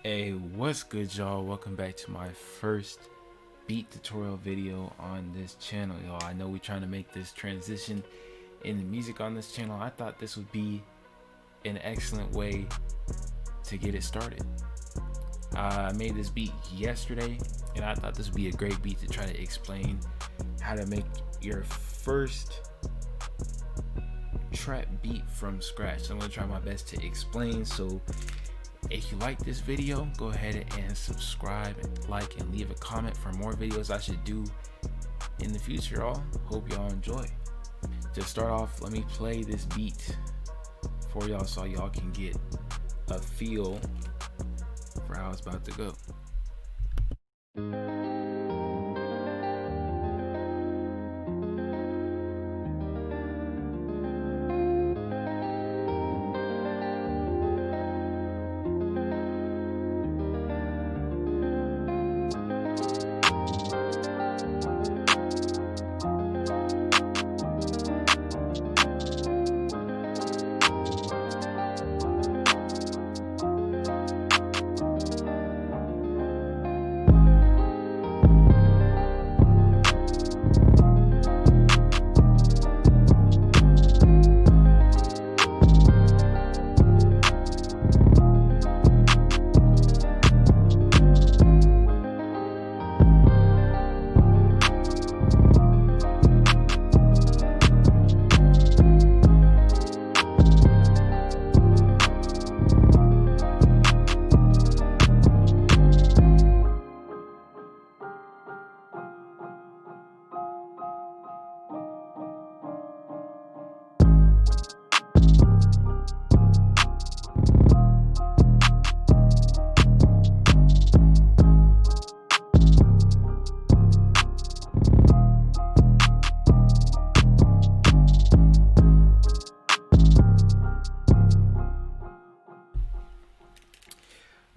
Hey, what's good, y'all? Welcome back to my first beat tutorial video on this channel, y'all. I know we're trying to make this transition in the music on this channel. I thought this would be an excellent way to get it started. I made this beat yesterday, and I thought this would be a great beat to try to explain how to make your first trap beat from scratch. So I'm gonna try my best to explain. So if you like this video, go ahead and subscribe and like and leave a comment for more videos I should do in the future, y'all. Hope y'all enjoy. To start off, let me play this beat for y'all so y'all can get a feel for how it's about to go.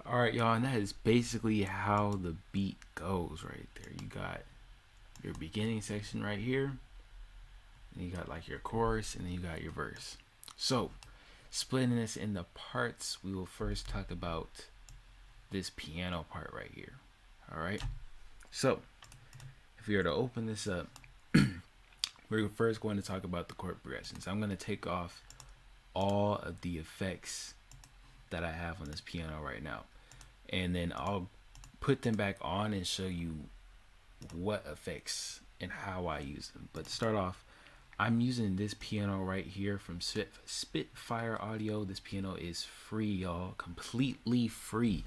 Alright, y'all, and that is basically how the beat goes right there. You got your beginning section right here, and you got like your chorus, and then you got your verse. So, splitting this into parts, we will first talk about this piano part right here. Alright, so if we were to open this up, we're first going to talk about the chord progressions. I'm going to take off all of the effects that I have on this piano right now, and then I'll put them back on and show you what effects and how I use them. But to start off, I'm using this piano right here from Spitfire Audio. This piano is free, y'all, completely free,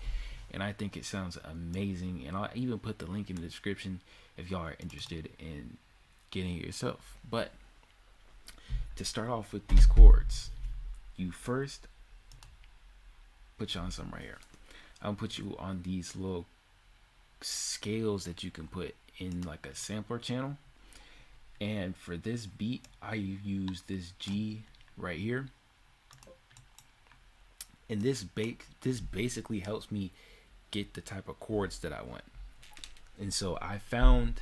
and I think it sounds amazing. And I'll even put the link in the description if y'all are interested in getting it yourself. But to start off with these chords, you first put you on some right here. I'll put you on these little scales that you can put in like a sampler channel. And for this beat, I use this G right here. And this basically helps me get the type of chords that I want. And so I found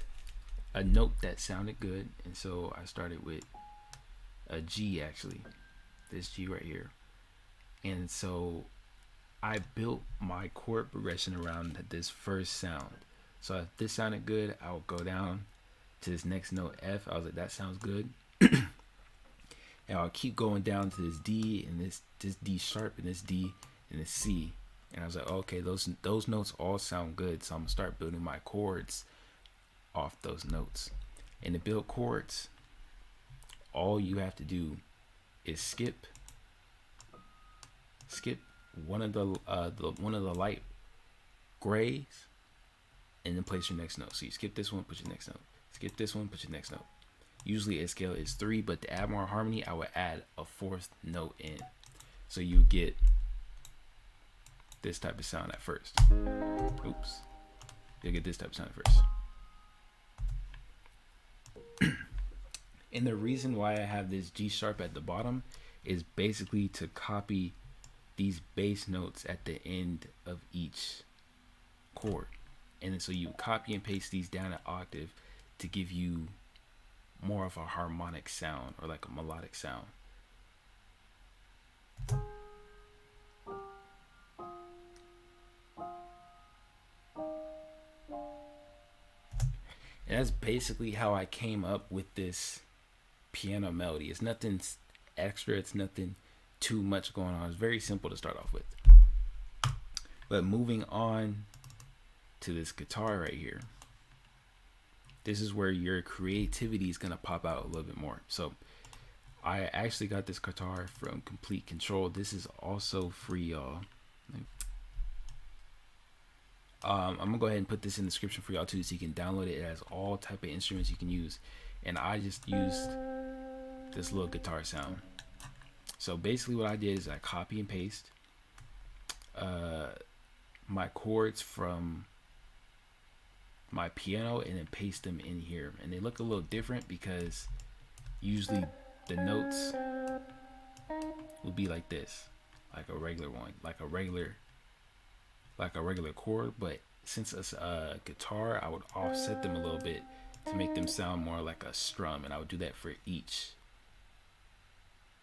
a note that sounded good, and so I started with a G, actually, this G right here. And so I built my chord progression around this first sound. So if this sounded good, I would go down to this next note, F. I was like, that sounds good. And I'll keep going down to this D and this D sharp and this D and this C. And I was like, okay, those notes all sound good. So I'm gonna start building my chords off those notes. And to build chords, all you have to do is skip one of the light grays, and then place your next note. So you skip this one, put your next note. Skip this one, put your next note. Usually a scale is 3, but to add more harmony, I would add a 4th note in. So you get this type of sound at first. Oops. You'll get this type of sound at first. And the reason why I have this G sharp at the bottom is basically to copy these bass notes at the end of each chord. And then so you copy and paste these down an octave to give you more of a harmonic sound, or like a melodic sound. And that's basically how I came up with this piano melody. It's nothing extra, it's nothing too much going on. It's very simple to start off with. But moving on to this guitar right here, this is where your creativity is gonna pop out a little bit more. So I actually got this guitar from Complete Control. This is also free, y'all. I'm gonna go ahead and put this in the description for y'all too, so you can download it. It has all type of instruments you can use, and I just used this little guitar sound. So basically what I did is I copy and paste my chords from my piano and then paste them in here, and they look a little different because usually the notes would be like this, like a regular one, like a regular chord, but since it's a guitar, I would offset them a little bit to make them sound more like a strum, and I would do that for each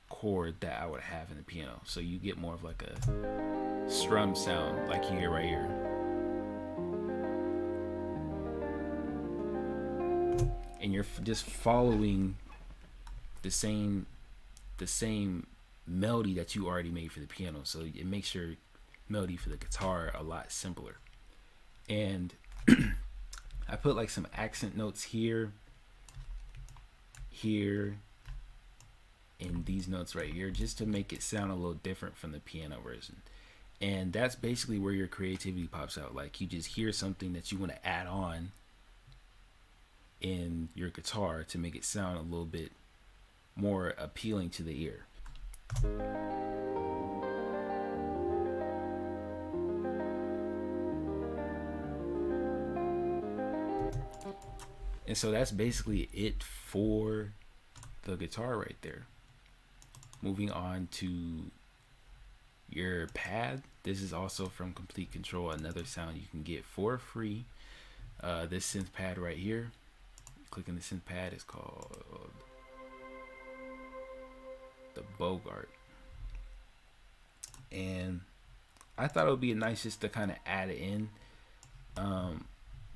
chord that I would have in the piano, so you get more of like a strum sound like you hear right here. And you're just following the same melody that you already made for the piano, so it makes your melody for the guitar a lot simpler. And I put like some accent notes here, and these notes right here, just to make it sound a little different from the piano version. And that's basically where your creativity pops out. Like you just hear something that you want to add on in your guitar to make it sound a little bit more appealing to the ear. And so that's basically it for the guitar right there. Moving on to your pad. This is also from Complete Control, another sound you can get for free. This synth pad right here, clicking the synth pad, is called the Bogart. And I thought it would be nice just to kind of add it in.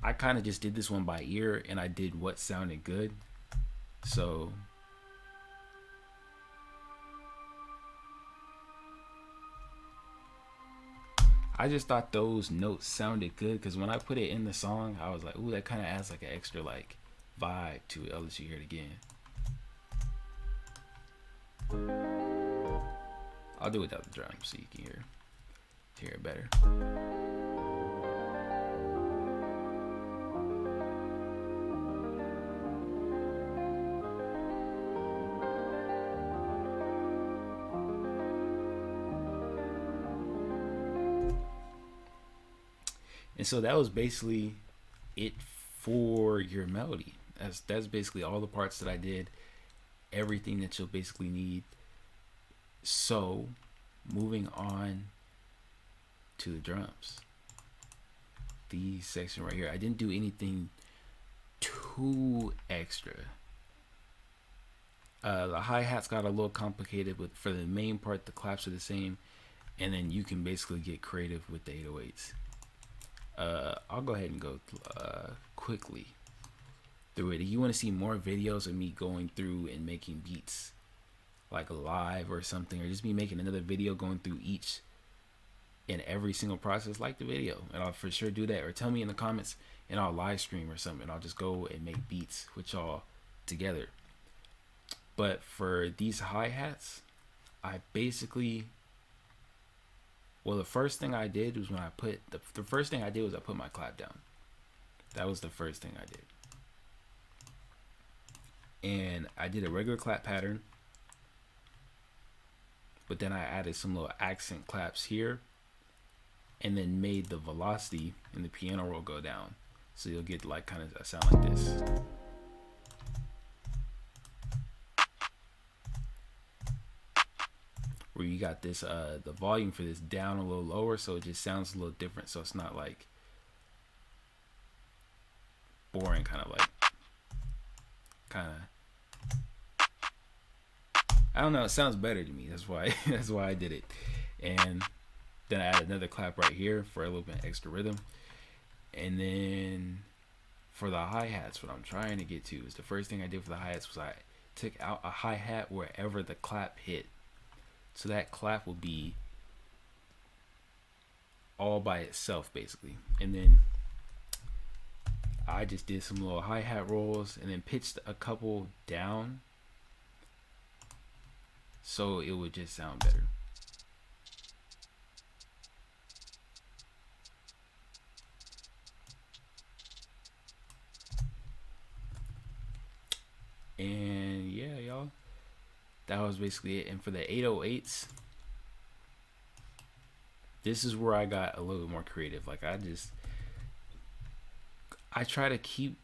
I kind of just did this one by ear, and I did what sounded good. So I just thought those notes sounded good, because when I put it in the song, I was like, ooh, that kind of adds like an extra like vibe to it. I'll let you hear it again. I'll do it without the drum so you can hear it better. And so that was basically it for your melody. That's basically all the parts that I did, everything that you'll basically need. So moving on to the drums, the section right here, I didn't do anything too extra. The hi-hats got a little complicated, but for the main part, the claps are the same, and then you can basically get creative with the 808s. I'll go ahead and go quickly through it. If you want to see more videos of me going through and making beats like live or something, or just me making another video going through each and every single process, like the video, and I'll for sure do that. Or tell me in the comments and I'll live stream or something. I'll just go and make beats with y'all together. But for these hi-hats, I basically, well, the first thing I did was when I put the first thing I did was I put my clap down. That was the first thing I did. And I did a regular clap pattern, but then I added some little accent claps here, and then made the velocity in the piano roll go down. So you'll get like kind of a sound like this. Where you got this, the volume for this down a little lower, so it just sounds a little different. So it's not like boring, kind of I don't know, it sounds better to me. That's why I did it. And then I added another clap right here for a little bit extra rhythm. And then for the hi-hats, what I'm trying to get to is the first thing I did for the hi-hats was I took out a hi-hat wherever the clap hit. So that clap will be all by itself basically. And then I just did some little hi-hat rolls and then pitched a couple down so it would just sound better. And yeah, y'all, that was basically it. And for the 808s, this is where I got a little bit more creative. Like I try to keep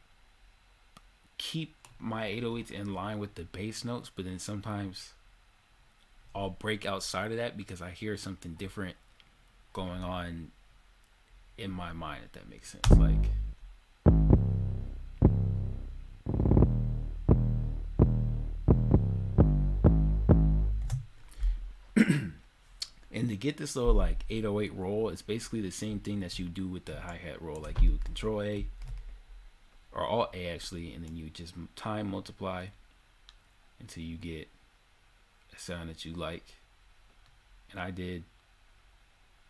my 808s in line with the bass notes, but then sometimes I'll break outside of that because I hear something different going on in my mind, if that makes sense. Like, and to get this little like 808 roll, it's basically the same thing that you do with the hi-hat roll. Like you control A or Alt A actually, and then you just time multiply until you get a sound that you like. And I did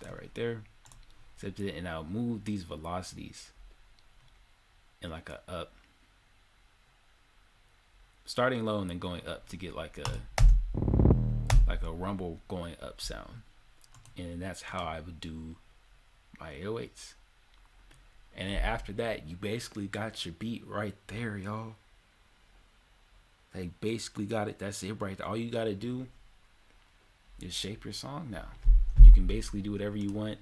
that right there. Accepted it, and I'll move these velocities in like a up, starting low and then going up to get like a rumble going up sound. And that's how I would do my 808s. And then after that, you basically got your beat right there, y'all. Like basically got it. That's it right there. All you gotta do is shape your song now. You can basically do whatever you want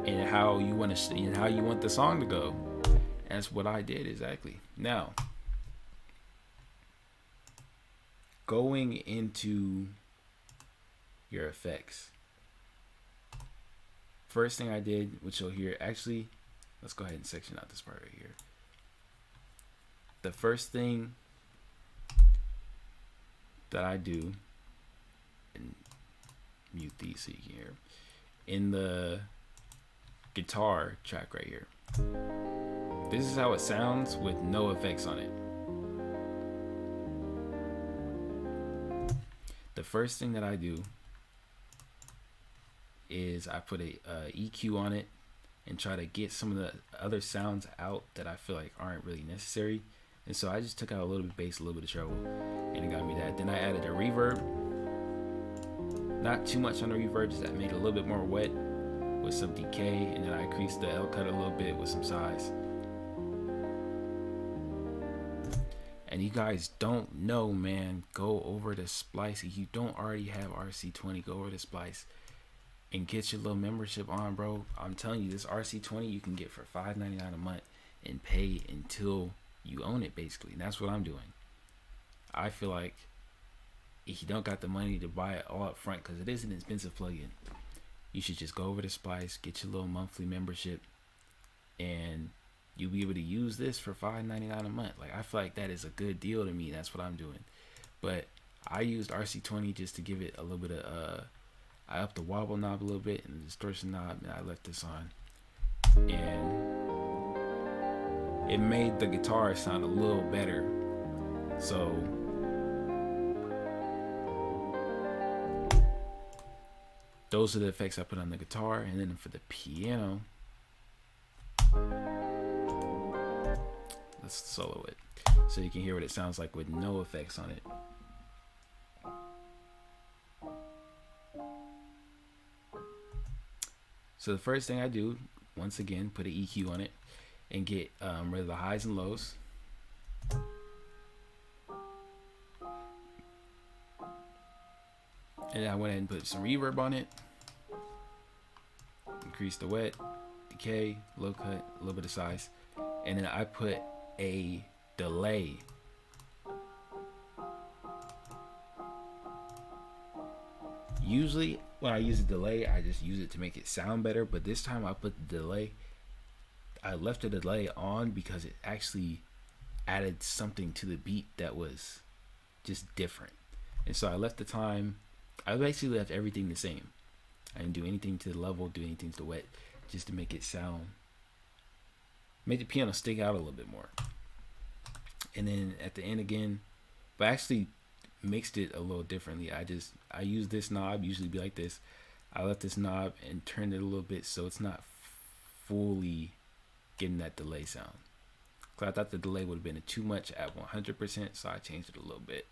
and how you want to and how you want the song to go. That's what I did exactly. Now, going into your effects. First thing I did, which you'll hear, actually, let's go ahead and section out this part right here. The first thing that I do, and mute these so you can hear, in the guitar track right here, this is how it sounds with no effects on it. The first thing that I do is I put a EQ on it and try to get some of the other sounds out that I feel like aren't really necessary. And so I just took out a little bit of bass, a little bit of treble, and it got me that. Then I added a reverb. Not too much on the reverb, just that made it a little bit more wet with some decay, and then I increased the L cut a little bit with some size. And you guys don't know, man, go over to Splice. If you don't already have RC20, go over to Splice and get your little membership on, bro. I'm telling you, this RC20 you can get for $5.99 a month and pay until you own it, basically. And that's what I'm doing. I feel like if you don't got the money to buy it all up front, because it is an expensive plugin, you should just go over to Splice, get your little monthly membership, and you'll be able to use this for $5.99 a month. Like, I feel like that is a good deal to me. That's what I'm doing. But I used RC20 just to give it a little bit of I upped the wobble knob a little bit and the distortion knob, and I left this on, and it made the guitar sound a little better. So those are the effects I put on the guitar. And then for the piano, let's solo it so you can hear what it sounds like with no effects on it. So the first thing I do, once again, put an EQ on it and get rid of the highs and lows. And I went ahead and put some reverb on it. Increase the wet, decay, low cut, a little bit of size. And then I put a delay. Usually when I use a delay, I just use it to make it sound better. But this time I put the delay. I left the delay on because it actually added something to the beat that was just different. And so I left the time. I basically left everything the same. I didn't do anything to the level, do anything to the wet, just to make it sound make the piano stick out a little bit more. And then at the end again, but I actually mixed it a little differently. I use this knob, usually be like this. I left this knob and turned it a little bit so it's not fully getting that delay sound. Cause I thought the delay would have been too much at 100%, so I changed it a little bit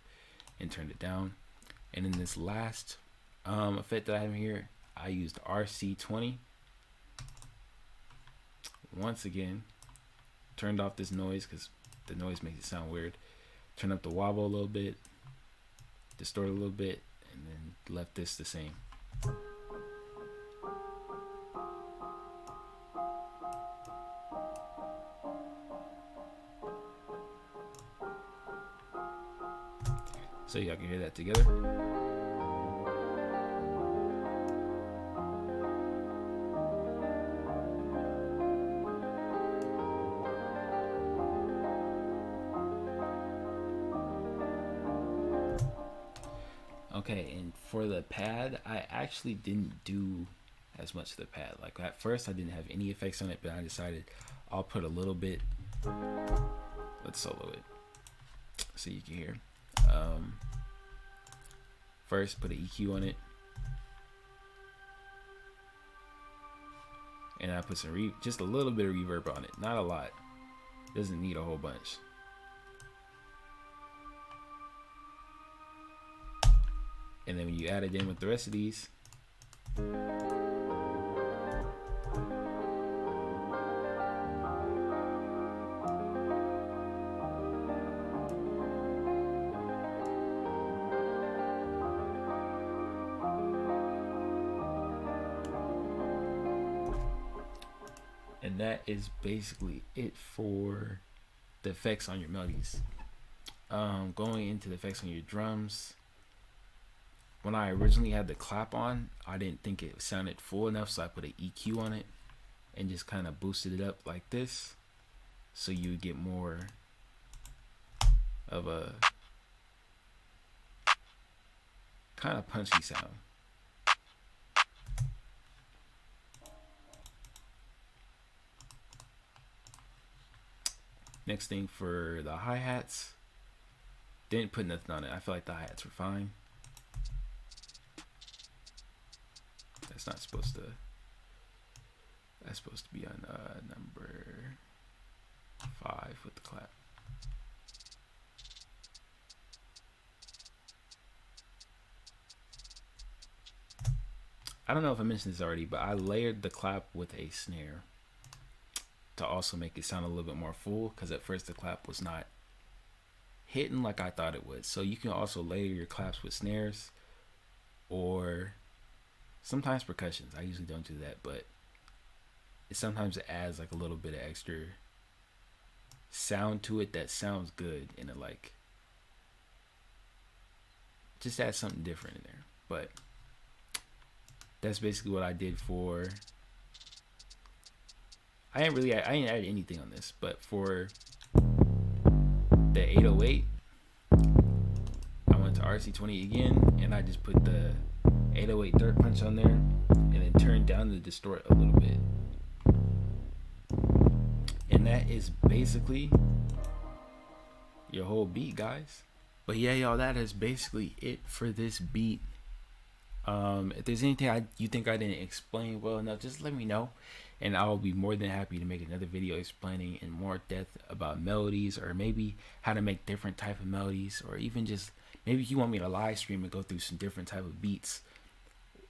and turned it down. And in this last effect that I have here, I used RC20. Once again, turned off this noise because the noise makes it sound weird. Turned up the wobble a little bit, distort a little bit, and then left this the same. So y'all can hear that together. Okay, and for the pad, I actually didn't do as much of the pad. Like at first I didn't have any effects on it, but I decided I'll put a little bit. Let's solo it so you can hear. First put an EQ on it, and I put some just a little bit of reverb on it, not a lot. Doesn't need a whole bunch. And then when you add it in with the rest of these, and that is basically it for the effects on your melodies. Going into the effects on your drums, when I originally had the clap on, I didn't think it sounded full enough, so I put an EQ on it and just kind of boosted it up like this, so you would get more of a kind of punchy sound. Next thing for the hi-hats, didn't put nothing on it. I feel like the hi-hats were fine. That's supposed to be on number 5 with the clap. I don't know if I mentioned this already, but I layered the clap with a snare to also make it sound a little bit more full, because at first the clap was not hitting like I thought it would. So you can also layer your claps with snares or sometimes percussions. I usually don't do that, but sometimes it adds like a little bit of extra sound to it that sounds good, and it like just adds something different in there. But that's basically what I did for. I didn't add anything on this, but for the 808, I went to RC20 again, and I just put the 808 third punch on there, and then turned down the distort a little bit. And that is basically your whole beat, guys. But yeah, y'all, that is basically it for this beat. If there's anything you think I didn't explain well enough, just let me know, and I'll be more than happy to make another video explaining in more depth about melodies, or maybe how to make different type of melodies, or even just maybe you want me to live stream and go through some different type of beats,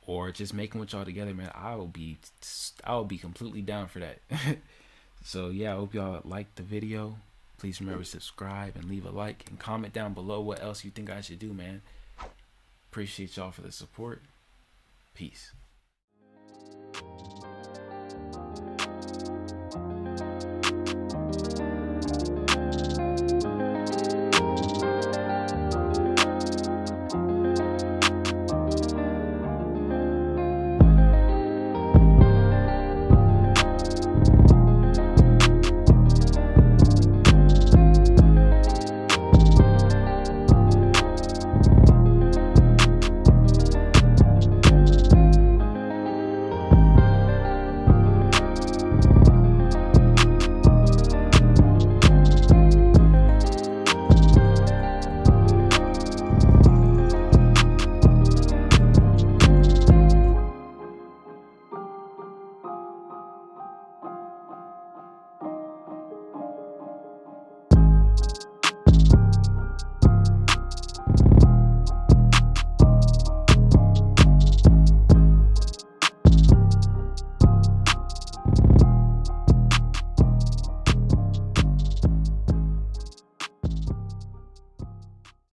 or just make them with y'all together, man. I will be completely down for that. So yeah, I hope y'all liked the video. Please remember to subscribe and leave a like, and comment down below what else you think I should do, man. Appreciate y'all for the support. Peace.